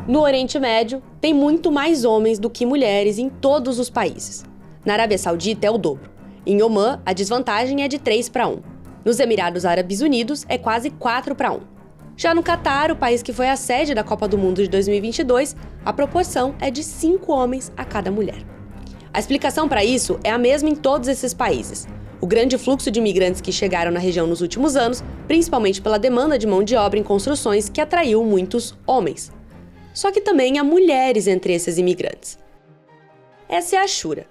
No Oriente Médio, tem muito mais homens do que mulheres em todos os países. Na Arábia Saudita é o dobro. Em Omã, a desvantagem é de 3-1. Nos Emirados Árabes Unidos, é quase 4-1. Já no Catar, o país que foi a sede da Copa do Mundo de 2022, a proporção é de 5 homens a cada mulher. A explicação para isso é a mesma em todos esses países. O grande fluxo de imigrantes que chegaram na região nos últimos anos, principalmente pela demanda de mão de obra em construções que atraiu muitos homens. Só que também há mulheres entre esses imigrantes. Essa é a Shura.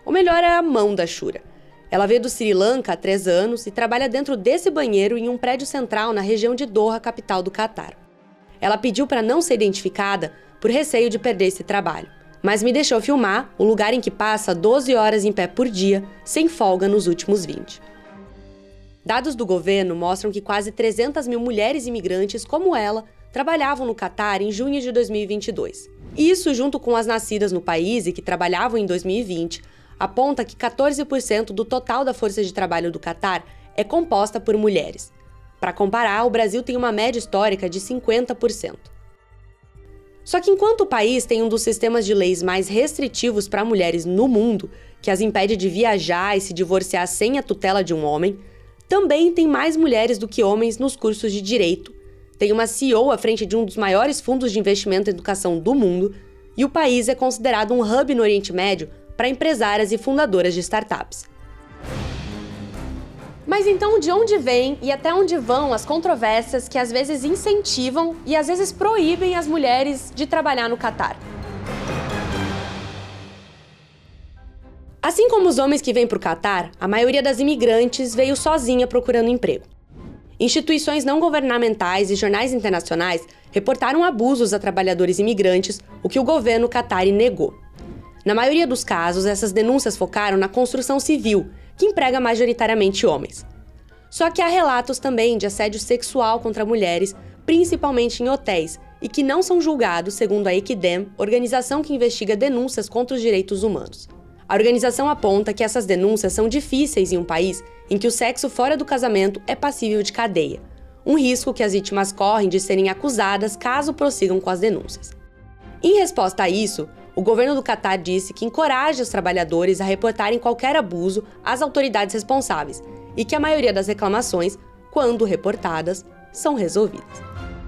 Ou melhor, é a mão da Shura. Ela veio do Sri Lanka há 3 anos e trabalha dentro desse banheiro em um prédio central na região de Doha, capital do Catar. Ela pediu para não ser identificada por receio de perder esse trabalho, mas me deixou filmar o lugar em que passa 12 horas em pé por dia, sem folga nos últimos 20. Dados do governo mostram que quase 300 mil mulheres imigrantes como ela trabalhavam no Catar em junho de 2022. Isso, junto com as nascidas no país e que trabalhavam em 2020, aponta que 14% do total da força de trabalho do Catar é composta por mulheres. Para comparar, o Brasil tem uma média histórica de 50%. Só que enquanto o país tem um dos sistemas de leis mais restritivos para mulheres no mundo, que as impede de viajar e se divorciar sem a tutela de um homem, também tem mais mulheres do que homens nos cursos de direito, tem uma CEO à frente de um dos maiores fundos de investimento em educação do mundo, e o país é considerado um hub no Oriente Médio para empresárias e fundadoras de startups. Mas então, de onde vêm e até onde vão as controvérsias que às vezes incentivam e às vezes proíbem as mulheres de trabalhar no Catar? Assim como os homens que vêm para o Catar, a maioria das imigrantes veio sozinha procurando emprego. Instituições não governamentais e jornais internacionais reportaram abusos a trabalhadores imigrantes, o que o governo catari negou. Na maioria dos casos, essas denúncias focaram na construção civil, que emprega majoritariamente homens. Só que há relatos também de assédio sexual contra mulheres, principalmente em hotéis, e que não são julgados, segundo a Equidem, organização que investiga denúncias contra os direitos humanos. A organização aponta que essas denúncias são difíceis em um país em que o sexo fora do casamento é passível de cadeia, um risco que as vítimas correm de serem acusadas caso prossigam com as denúncias. Em resposta a isso, o governo do Catar disse que encoraja os trabalhadores a reportarem qualquer abuso às autoridades responsáveis e que a maioria das reclamações, quando reportadas, são resolvidas.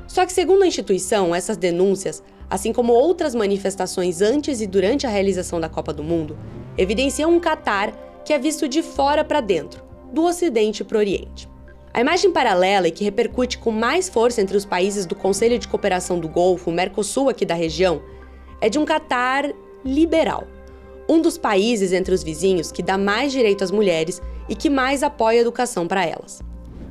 Só que, segundo a instituição, essas denúncias, assim como outras manifestações antes e durante a realização da Copa do Mundo, evidenciam um Catar que é visto de fora para dentro, do Ocidente para o Oriente. A imagem paralela e que repercute com mais força entre os países do Conselho de Cooperação do Golfo, o Mercosul aqui da região, é de um Catar liberal, um dos países entre os vizinhos que dá mais direito às mulheres e que mais apoia a educação para elas.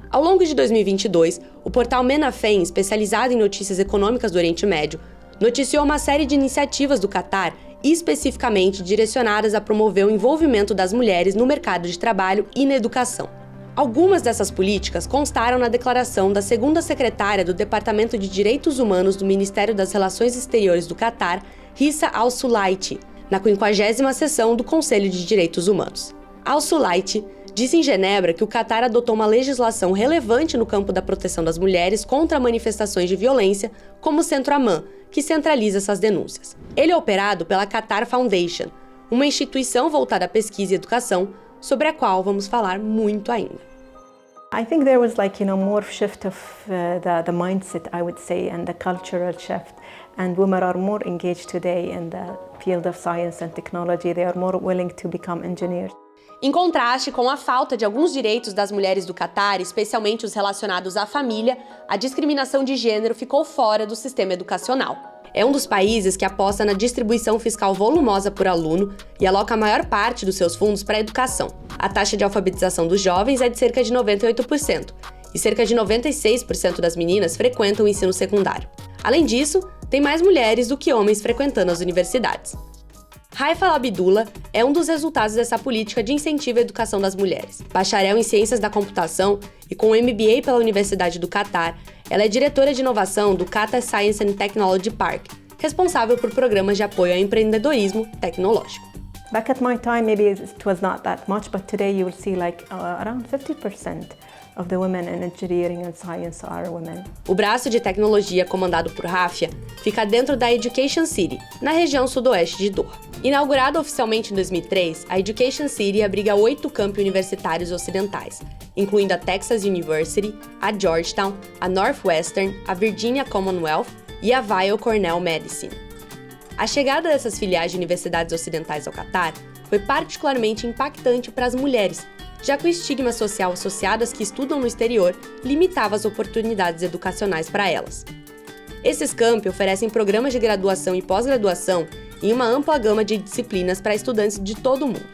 Ao longo de 2022, o portal Menafem, especializado em notícias econômicas do Oriente Médio, noticiou uma série de iniciativas do Catar especificamente direcionadas a promover o envolvimento das mulheres no mercado de trabalho e na educação. Algumas dessas políticas constaram na declaração da segunda secretária do Departamento de Direitos Humanos do Ministério das Relações Exteriores do Catar, Rissa Al-Sulaiti, na 50ª sessão do Conselho de Direitos Humanos. Al-Sulaiti disse em Genebra que o Catar adotou uma legislação relevante no campo da proteção das mulheres contra manifestações de violência, como o Centro Amman, que centraliza essas denúncias. Ele é operado pela Qatar Foundation, uma instituição voltada à pesquisa e educação, sobre a qual vamos falar muito ainda. I think there was more shift of the mindset, I would say, and the cultural shift. And women are more engaged today in the field of science and technology. They are more willing to become engineers. Em contraste com a falta de alguns direitos das mulheres do Catar, especialmente os relacionados à família, a discriminação de gênero ficou fora do sistema educacional. É um dos países que aposta na distribuição fiscal volumosa por aluno e aloca a maior parte dos seus fundos para a educação. A taxa de alfabetização dos jovens é de cerca de 98%, e cerca de 96% das meninas frequentam o ensino secundário. Além disso, tem mais mulheres do que homens frequentando as universidades. Haifa Abdullah é um dos resultados dessa política de incentivo à educação das mulheres. Bacharel em Ciências da Computação e com MBA pela Universidade do Catar, ela é diretora de inovação do Qatar Science and Technology Park, responsável por programas de apoio ao empreendedorismo tecnológico. Back at my time, maybe it was not that much, but today you will see around 50% of the women in engineering and science are women. O braço de tecnologia comandado por Rafia fica dentro da Education City, na região sudoeste de Doha. Inaugurada oficialmente em 2003, a Education City abriga 8 campi universitários ocidentais, incluindo a Texas University, a Georgetown, a Northwestern, a Virginia Commonwealth e a Weill Cornell Medicine. A chegada dessas filiais de universidades ocidentais ao Catar foi particularmente impactante para as mulheres, já que o estigma social associado às que estudam no exterior limitava as oportunidades educacionais para elas. Esses campi oferecem programas de graduação e pós-graduação em uma ampla gama de disciplinas para estudantes de todo o mundo.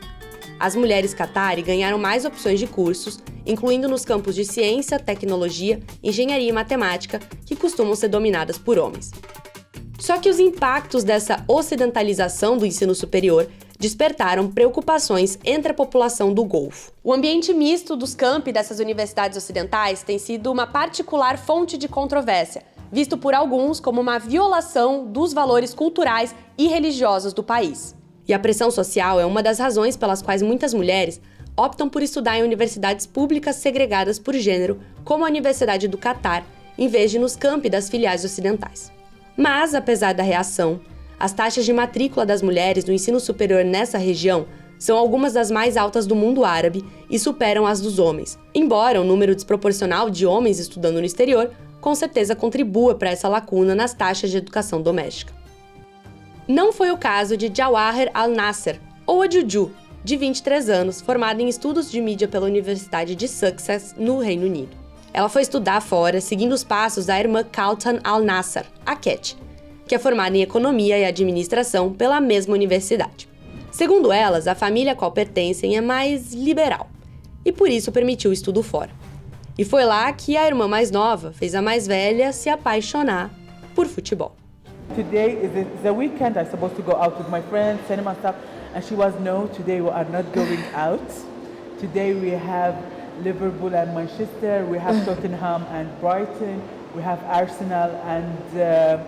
As mulheres Qatari ganharam mais opções de cursos, incluindo nos campos de ciência, tecnologia, engenharia e matemática, que costumam ser dominadas por homens. Só que os impactos dessa ocidentalização do ensino superior despertaram preocupações entre a população do Golfo. O ambiente misto dos campi dessas universidades ocidentais tem sido uma particular fonte de controvérsia, visto por alguns como uma violação dos valores culturais e religiosos do país. E a pressão social é uma das razões pelas quais muitas mulheres optam por estudar em universidades públicas segregadas por gênero, como a Universidade do Catar, em vez de nos campi das filiais ocidentais. Mas, apesar da reação, as taxas de matrícula das mulheres no ensino superior nessa região são algumas das mais altas do mundo árabe e superam as dos homens, embora o número desproporcional de homens estudando no exterior com certeza contribua para essa lacuna nas taxas de educação doméstica. Não foi o caso de Jawahar Al-Nasser, ou a Juju, de 23 anos, formada em estudos de mídia pela Universidade de Sussex, no Reino Unido. Ela foi estudar fora, seguindo os passos da irmã Kaltan Al-Nasser, a Cat, que é formada em Economia e Administração pela mesma universidade. Segundo elas, a família a qual pertencem é mais liberal, e por isso permitiu o estudo fora. E foi lá que a irmã mais nova fez a mais velha se apaixonar por futebol. Today is the weekend. I'm supposed to go out with my friends, cinema stuff, and she was, no, today we are not going out. Today we have Liverpool and Manchester, we have Tottenham and Brighton, we have Arsenal and...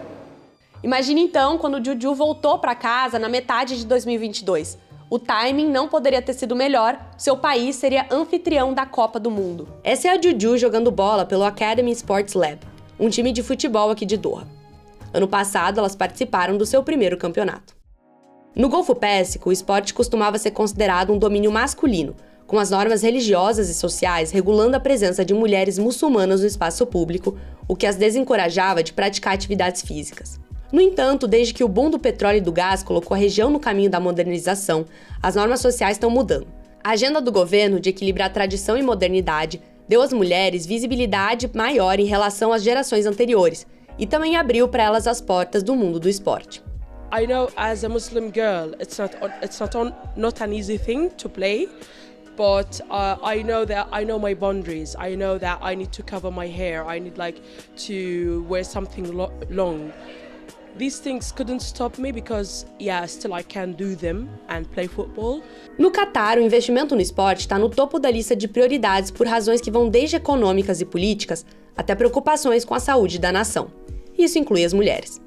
Imagine então quando Juju voltou para casa na metade de 2022. O timing não poderia ter sido melhor, seu país seria anfitrião da Copa do Mundo. Essa é a Juju jogando bola pelo Academy Sports Lab, um time de futebol aqui de Doha. Ano passado, elas participaram do seu primeiro campeonato. No Golfo Pérsico, o esporte costumava ser considerado um domínio masculino, com as normas religiosas e sociais regulando a presença de mulheres muçulmanas no espaço público, o que as desencorajava de praticar atividades físicas. No entanto, desde que o boom do petróleo e do gás colocou a região no caminho da modernização, as normas sociais estão mudando. A agenda do governo de equilibrar tradição e modernidade deu às mulheres visibilidade maior em relação às gerações anteriores e também abriu para elas as portas do mundo do esporte. I know as a Muslim girl, it's not an easy thing to play, but I know my boundaries. I know that I need to cover my hair. I need to wear something long. These things couldn't stop me because, still I can do them and play football. No Catar, o investimento no esporte está no topo da lista de prioridades por razões que vão desde econômicas e políticas até preocupações com a saúde da nação. Isso inclui as mulheres.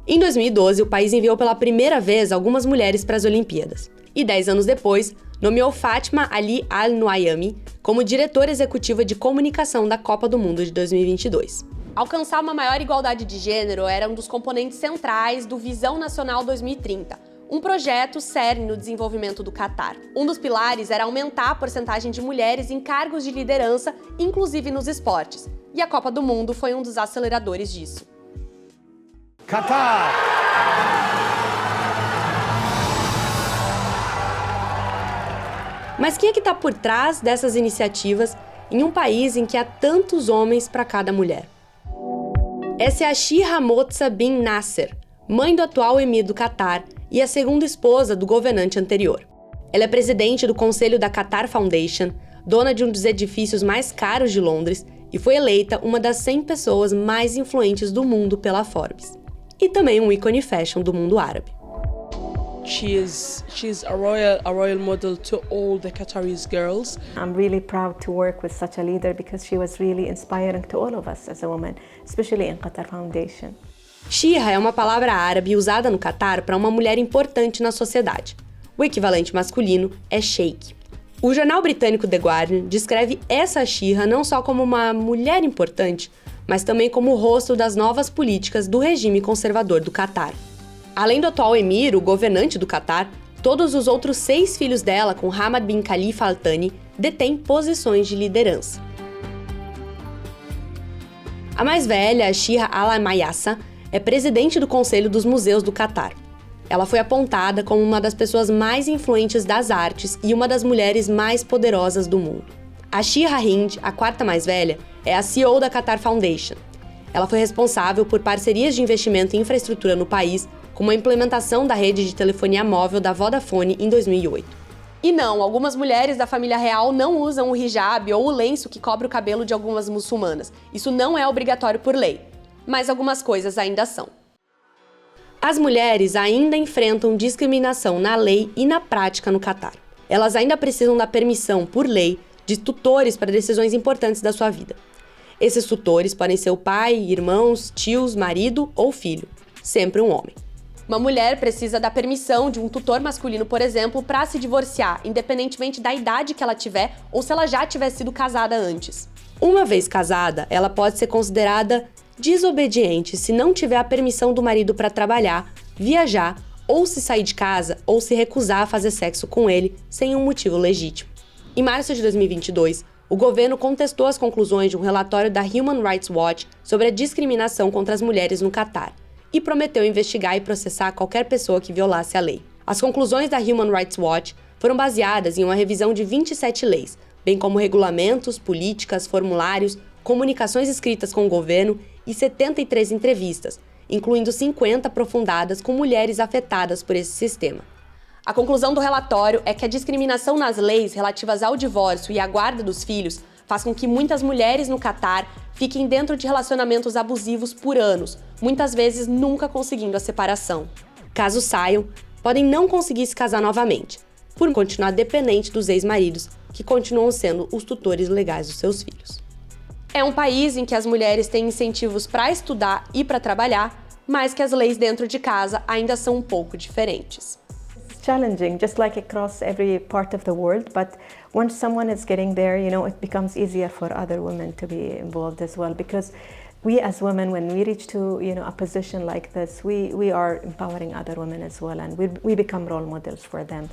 Em 2012, o país enviou pela primeira vez algumas mulheres para as Olimpíadas. E 10 anos depois, nomeou Fatma Ali Al-Nuayami como diretora executiva de comunicação da Copa do Mundo de 2022. Alcançar uma maior igualdade de gênero era um dos componentes centrais do Visão Nacional 2030, um projeto cerne no desenvolvimento do Catar. Um dos pilares era aumentar a porcentagem de mulheres em cargos de liderança, inclusive nos esportes. E a Copa do Mundo foi um dos aceleradores disso. Qatar! Mas quem é que está por trás dessas iniciativas em um país em que há tantos homens para cada mulher? Essa é a Sheikha Motza bin Nasser, mãe do atual emir do Catar e a segunda esposa do governante anterior. Ela é presidente do conselho da Qatar Foundation, dona de um dos edifícios mais caros de Londres e foi eleita uma das 100 pessoas mais influentes do mundo pela Forbes. E também um ícone fashion do mundo árabe. She's a royal model to all the Qataris girls. I'm really proud to work with such a leader because she was really inspiring to all of us as a woman, especially in Qatar Foundation. Sheikha é uma palavra árabe usada no Catar para uma mulher importante na sociedade. O equivalente masculino é sheikh. O jornal britânico The Guardian descreve essa Shihra não só como uma mulher importante, mas também como o rosto das novas políticas do regime conservador do Catar. Além do atual emir, o governante do Catar, todos os outros 6 filhos dela, com Hamad bin Khalifa Al Thani, detêm posições de liderança. A mais velha, Shihra Al Mayassa, é presidente do Conselho dos Museus do Catar. Ela foi apontada como uma das pessoas mais influentes das artes e uma das mulheres mais poderosas do mundo. A Shihra Hind, a quarta mais velha, é a CEO da Qatar Foundation. Ela foi responsável por parcerias de investimento em infraestrutura no país, como a implementação da rede de telefonia móvel da Vodafone em 2008. E não, algumas mulheres da família real não usam o hijab ou o lenço que cobre o cabelo de algumas muçulmanas. Isso não é obrigatório por lei, mas algumas coisas ainda são. As mulheres ainda enfrentam discriminação na lei e na prática no Catar. Elas ainda precisam da permissão, por lei, de tutores para decisões importantes da sua vida. Esses tutores podem ser o pai, irmãos, tios, marido ou filho, sempre um homem. Uma mulher precisa da permissão de um tutor masculino, por exemplo, para se divorciar, independentemente da idade que ela tiver ou se ela já tiver sido casada antes. Uma vez casada, ela pode ser considerada desobediente se não tiver a permissão do marido para trabalhar, viajar ou se sair de casa ou se recusar a fazer sexo com ele sem um motivo legítimo. Em março de 2022, o governo contestou as conclusões de um relatório da Human Rights Watch sobre a discriminação contra as mulheres no Catar e prometeu investigar e processar qualquer pessoa que violasse a lei. As conclusões da Human Rights Watch foram baseadas em uma revisão de 27 leis, bem como regulamentos, políticas, formulários, comunicações escritas com o governo e 73 entrevistas, incluindo 50 aprofundadas com mulheres afetadas por esse sistema. A conclusão do relatório é que a discriminação nas leis relativas ao divórcio e à guarda dos filhos faz com que muitas mulheres no Catar fiquem dentro de relacionamentos abusivos por anos, muitas vezes nunca conseguindo a separação. Caso saiam, podem não conseguir se casar novamente, por continuar dependente dos ex-maridos, que continuam sendo os tutores legais dos seus filhos. É um país em que as mulheres têm incentivos para estudar e para trabalhar, mas que as leis dentro de casa ainda são um pouco diferentes. It's challenging, just like across every part of the world, but once someone is getting there, it becomes easier for other women to be involved as well, because we as women, when we reach to a position like this, we are empowering other women as well, and we become role models for them.